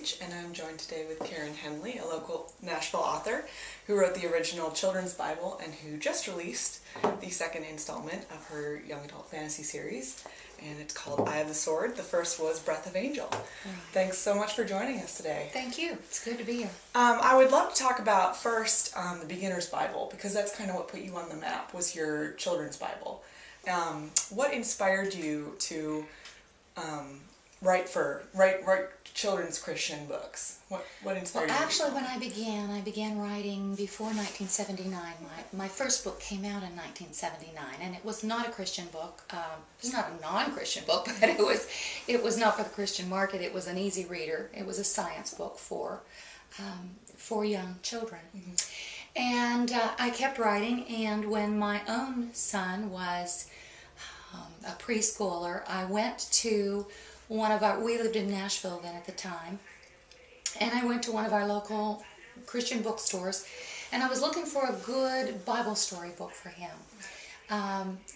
BookPage, and I'm joined today with Karyn Henley, a local Nashville author who wrote the original children's Bible and who just released the second installment of her young adult fantasy series, and it's called Eye of the Sword. The first was Breath of Angel. Thanks so much for joining us today. Thank you. It's good to be here. I would love to talk about first the beginner's Bible, because that's kind of what put you on the map, was your children's Bible. What inspired you to write children's Christian books? What inspired you? Actually, when I began writing before 1979. My first book came out in 1979, and it was not a Christian book. It was not a non-Christian book, but it was not for the Christian market. It was an easy reader. It was a science book for young children. Mm-hmm. And I kept writing, and when my own son was a preschooler, I went to we lived in Nashville then at the time, and I went to one of our local Christian bookstores, and I was looking for a good Bible story book for him.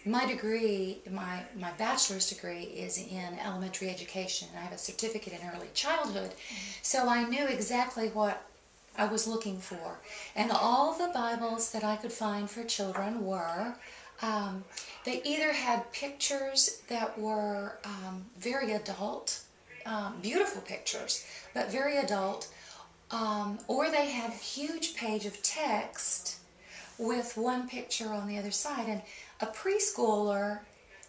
My degree, my bachelor's degree is in elementary education, and I have a certificate in early childhood, so I knew exactly what I was looking for. And all the Bibles that I could find for children were they either had pictures that were very adult, beautiful pictures, but very adult, or they had a huge page of text with one picture on the other side. And a preschooler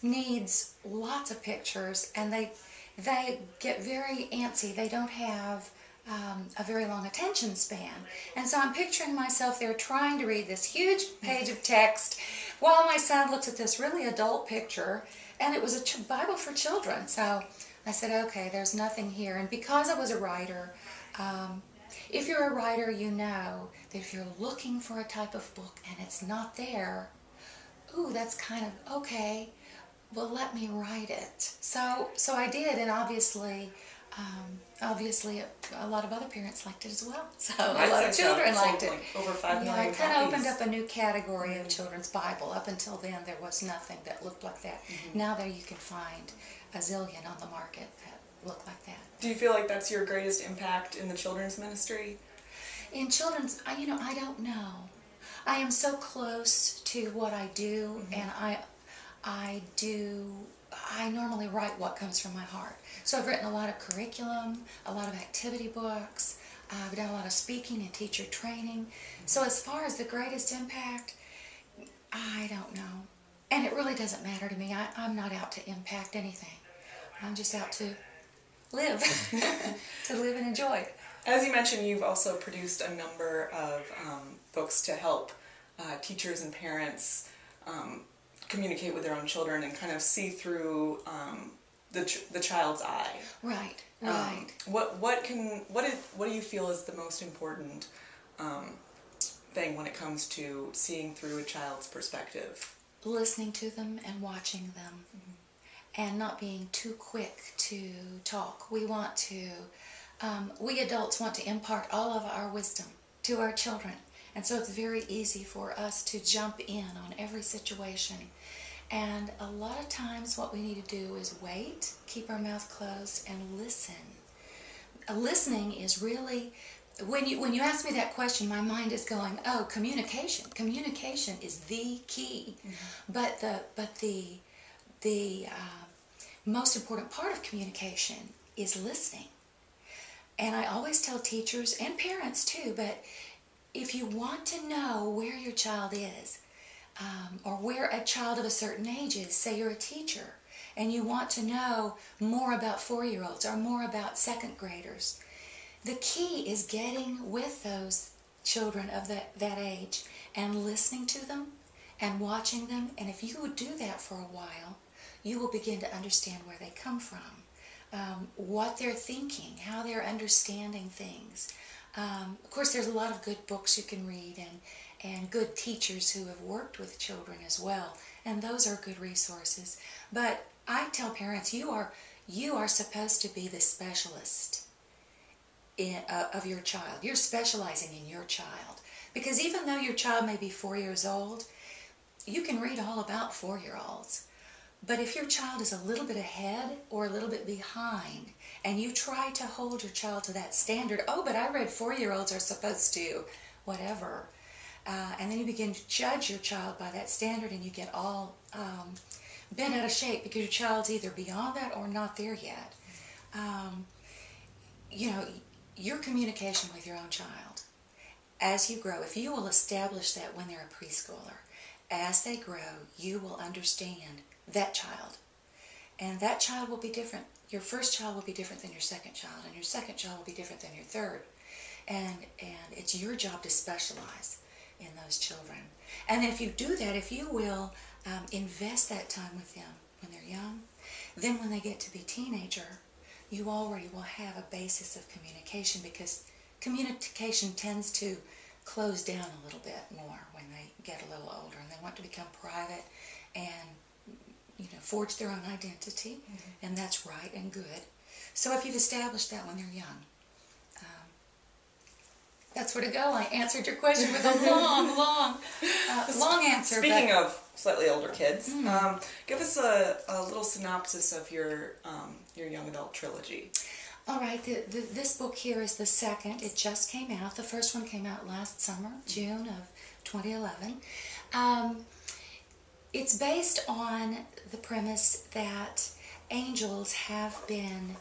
needs lots of pictures, and they get very antsy. They don't have a very long attention span. And so I'm picturing myself there trying to read this huge page of text while my son looks at this really adult picture, and it was a Bible for children. So I said, okay, there's nothing here. And because I was a writer, if you're a writer, you know that if you're looking for a type of book and it's not there, ooh, that's kind of, okay, well, let me write it. So I did, and obviously a lot of other parents liked it as well. So a lot of children liked it. Like over 5 million I kind of copies. opened up a new category of children's Bible. Up until then, there was nothing that looked like that. Mm-hmm. Now there you can find a zillion on the market that look like that. Do you feel like that's your greatest impact in the children's ministry? In children's, I don't know. I am so close to what I do, mm-hmm. and I normally write what comes from my heart. So I've written a lot of curriculum, a lot of activity books. I've done a lot of speaking and teacher training. So as far as the greatest impact, I don't know. And it really doesn't matter to me. I'm not out to impact anything. I'm just out to live, to live and enjoy. As you mentioned, you've also produced a number of books to help teachers and parents communicate with their own children and kind of see through the child's eye. Right. What do you feel is the most important thing when it comes to seeing through a child's perspective? Listening to them and watching them, mm-hmm. and not being too quick to talk. We adults want to impart all of our wisdom to our children, and so it's very easy for us to jump in on every situation. And a lot of times what we need to do is wait, keep our mouth closed, and listen. Listening is really, when you ask me that question, my mind is going, oh, communication. Communication is the key. Mm-hmm. But the most important part of communication is listening. And I always tell teachers and parents too, but if you want to know where your child is, or where a child of a certain age is, say you're a teacher, and you want to know more about 4-year-olds or more about second graders, the key is getting with those children of that age and listening to them and watching them. And if you would do that for a while, you will begin to understand where they come from, what they're thinking, how they're understanding things. Of course, there's a lot of good books you can read, and good teachers who have worked with children as well, and those are good resources. But I tell parents, you are supposed to be the specialist of your child. You're specializing in your child, because even though your child may be 4 years old, you can read all about 4-year-olds. But if your child is a little bit ahead or a little bit behind, and you try to hold your child to that standard, oh, but I read 4-year-olds are supposed to, whatever, and then you begin to judge your child by that standard, and you get all bent out of shape because your child's either beyond that or not there yet. You know, your communication with your own child, as you grow, if you will establish that when they're a preschooler, as they grow, you will understand that child. And that child will be different. Your first child will be different than your second child, and your second child will be different than your third. And it's your job to specialize in those children. And if you do that, if you will invest that time with them when they're young, then when they get to be teenager, you already will have a basis of communication, because communication tends to close down a little bit more when they get a little older and they want to become private and, you know, forge their own identity, and that's right and good. So if you've established that when they're young, that's where to go. I answered your question with a long answer. Speaking of slightly older kids, give us a little synopsis of your young adult trilogy. All right, this book here is the second. It just came out. The first one came out last summer, June of 2011. It's based on the premise that angels have been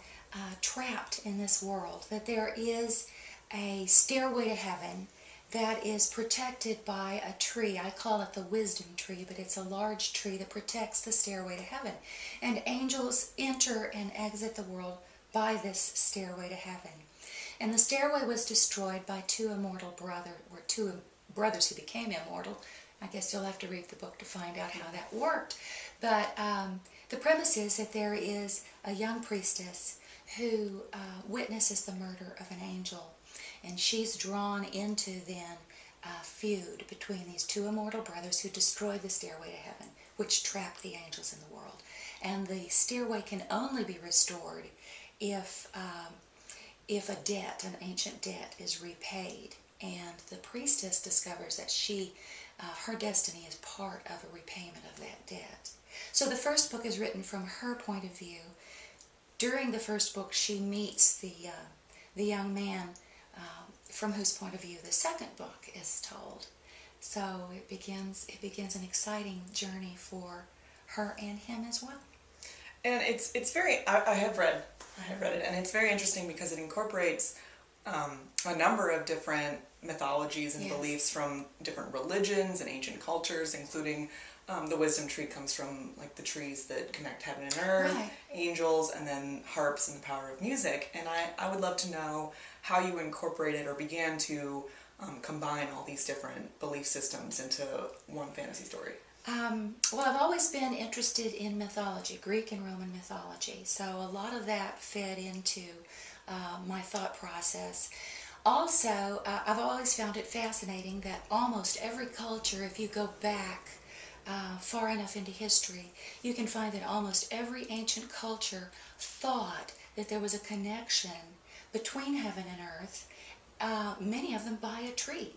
trapped in this world, that there is a stairway to heaven that is protected by a tree. I call it the wisdom tree, but it's a large tree that protects the stairway to heaven. And angels enter and exit the world by this stairway to heaven. And the stairway was destroyed by two brothers who became immortal. I guess you'll have to read the book to find out how that worked. But the premise is that there is a young priestess who witnesses the murder of an angel. And she's drawn into then a feud between these two immortal brothers who destroyed the stairway to heaven, which trapped the angels in the world. And the stairway can only be restored if a debt, an ancient debt, is repaid. And the priestess discovers that her destiny is part of a repayment of that debt. So the first book is written from her point of view. During the first book, she meets the young man from whose point of view the second book is told. So it begins an exciting journey for her and him as well. And it's very, I have read it, and it's very interesting because it incorporates a number of different mythologies and beliefs from different religions and ancient cultures, including the wisdom tree comes from like the trees that connect heaven and earth, angels, and then harps and the power of music. And I would love to know how you incorporated or began to combine all these different belief systems into one fantasy story. Well, I've always been interested in mythology, Greek and Roman mythology, so a lot of that fed into my thought process. Also, I've always found it fascinating that almost every culture, if you go back far enough into history, you can find that almost every ancient culture thought that there was a connection between heaven and earth, many of them by a tree.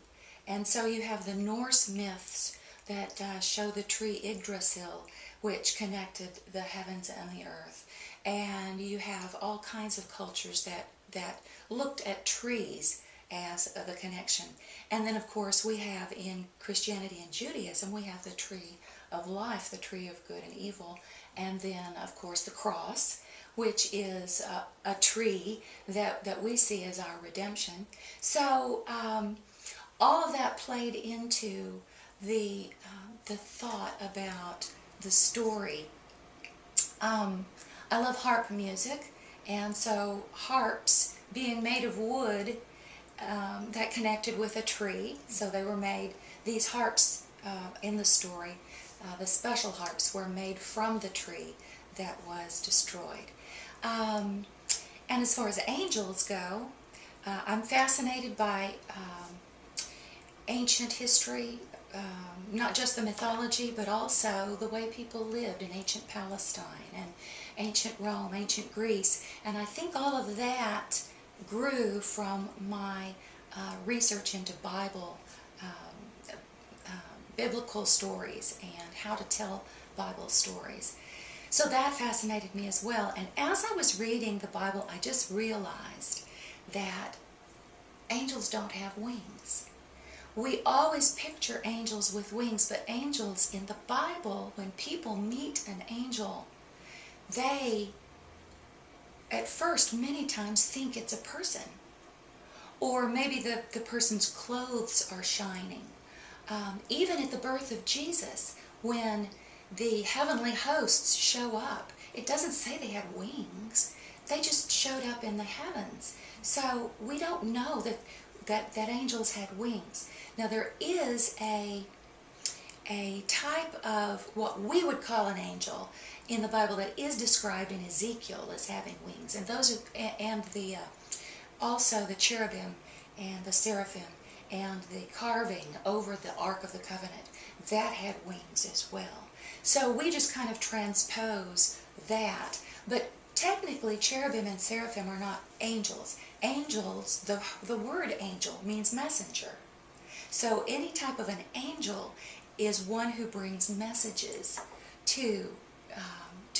And so you have the Norse myths that show the tree Yggdrasil, which connected the heavens and the earth. And you have all kinds of cultures that looked at trees as the connection. And then, of course, we have in Christianity and Judaism, we have the tree of life, the tree of good and evil. And then, of course, the cross, which is a tree that we see as our redemption. So all of that played into the thought about the story. I love harp music, and so harps being made of wood that connected with a tree. So they were made, these harps in the story, the special harps were made from the tree that was destroyed. And as far as angels go, I'm fascinated by ancient history, not just the mythology, but also the way people lived in ancient Palestine and ancient Rome, ancient Greece. And I think all of that grew from my research into biblical stories and how to tell Bible stories. So that fascinated me as well. And as I was reading the Bible, I just realized that angels don't have wings. We always picture angels with wings, but angels in the Bible, when people meet an angel, they, at first, many times think it's a person. Or maybe the person's clothes are shining. Even at the birth of Jesus, when the heavenly hosts show up, it doesn't say they had wings. They just showed up in the heavens. So we don't know that angels had wings. Now there is a type of what we would call an angel in the Bible that is described in Ezekiel as having wings, and those are, and the also the cherubim and the seraphim and the carving over the Ark of the Covenant, that had wings as well. So we just kind of transpose that. But technically, cherubim and seraphim are not angels. Angels, the word angel means messenger. So any type of an angel is one who brings messages to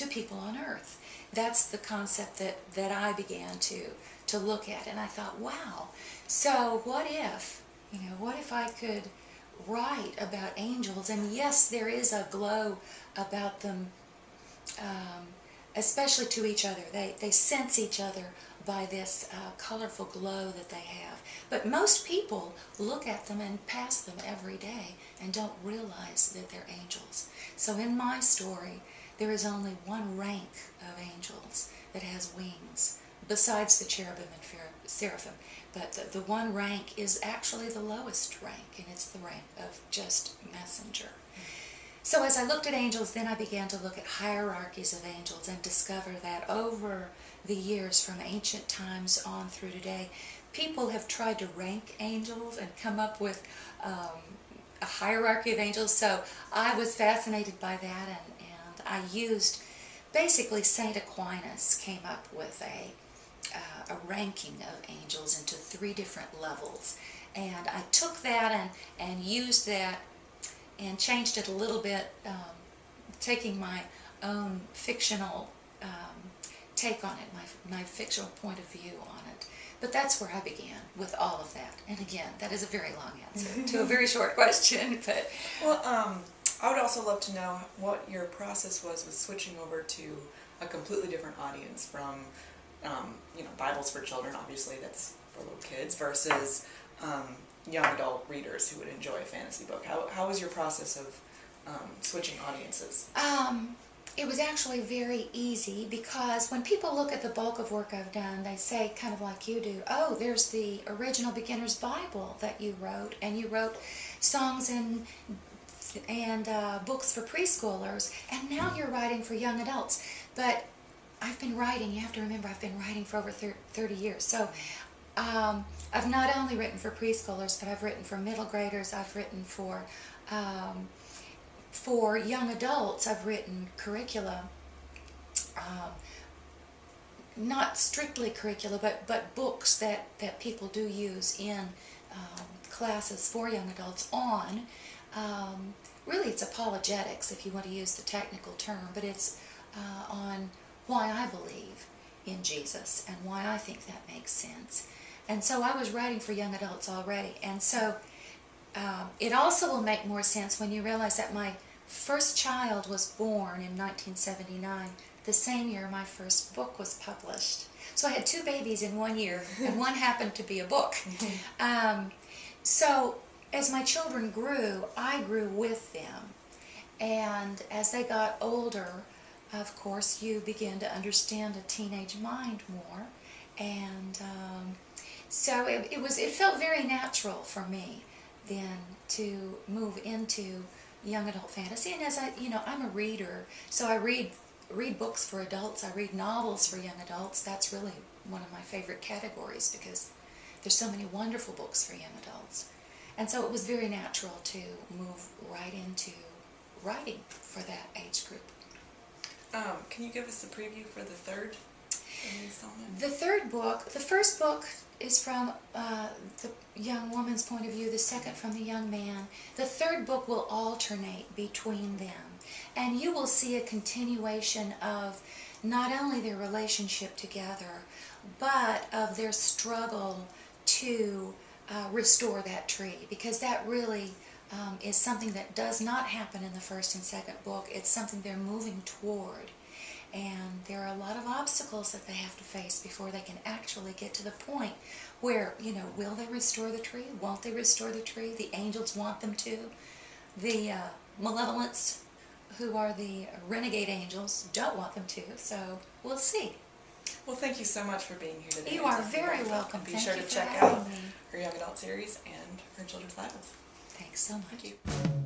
people on earth. That's the concept that I began to look at, and I thought, wow, so what if I could write about angels? And yes, there is a glow about them, especially to each other. They sense each other by this colorful glow that they have. But most people look at them and pass them every day and don't realize that they're angels. So in my story, there is only one rank of angels that has wings, besides the cherubim and seraphim. But the one rank is actually the lowest rank, and it's the rank of just messenger. So as I looked at angels, then I began to look at hierarchies of angels and discover that over the years, from ancient times on through today, people have tried to rank angels and come up with a hierarchy of angels. So I was fascinated by that, and I used, basically St. Aquinas came up with a ranking of angels into 3 different levels. And I took that and used that and changed it a little bit, taking my own fictional take on it, my fictional point of view on it. But that's where I began with all of that. And again, that is a very long answer to a very short question. But well, I would also love to know what your process was with switching over to a completely different audience from, Bibles for children, obviously that's for little kids, versus young adult readers who would enjoy a fantasy book. How was your process of switching audiences? It was actually very easy, because when people look at the bulk of work I've done, they say, kind of like you do, oh, there's the original Beginner's Bible that you wrote, and you wrote songs and books for preschoolers, and now you're writing for young adults. But I've been writing, you have to remember, I've been writing for over 30 years. So I've not only written for preschoolers, but I've written for middle graders, I've written for young adults. I've written curricula, not strictly curricula, but books that people do use in classes for young adults on, really it's apologetics if you want to use the technical term, but it's on why I believe in Jesus and why I think that makes sense. And so I was writing for young adults already, and so it also will make more sense when you realize that my first child was born in 1979, the same year my first book was published. So I had 2 babies in 1 year, and one happened to be a book. So as my children grew, I grew with them. And as they got older, of course, you begin to understand a teenage mind more. And so it felt very natural for me then to move into young adult fantasy. And as I'm a reader, so I read books for adults, I read novels for young adults. That's really one of my favorite categories, because there's so many wonderful books for young adults. And so it was very natural to move right into writing for that age group. Can you give us a preview for the third installment? The third book, the first book is from the young woman's point of view, the second from the young man. The third book will alternate between them. And you will see a continuation of not only their relationship together, but of their struggle to restore that tree, because that really is something that does not happen in the first and second book. It's something they're moving toward. And there are a lot of obstacles that they have to face before they can actually get to the point where, will they restore the tree? Won't they restore the tree? The angels want them to. The malevolents, who are the renegade angels, don't want them to. So we'll see. Well, thank you so much for being here today. You are very welcome. Be sure to check out her young adult series and her children's Bibles. Thanks so much. Thank you.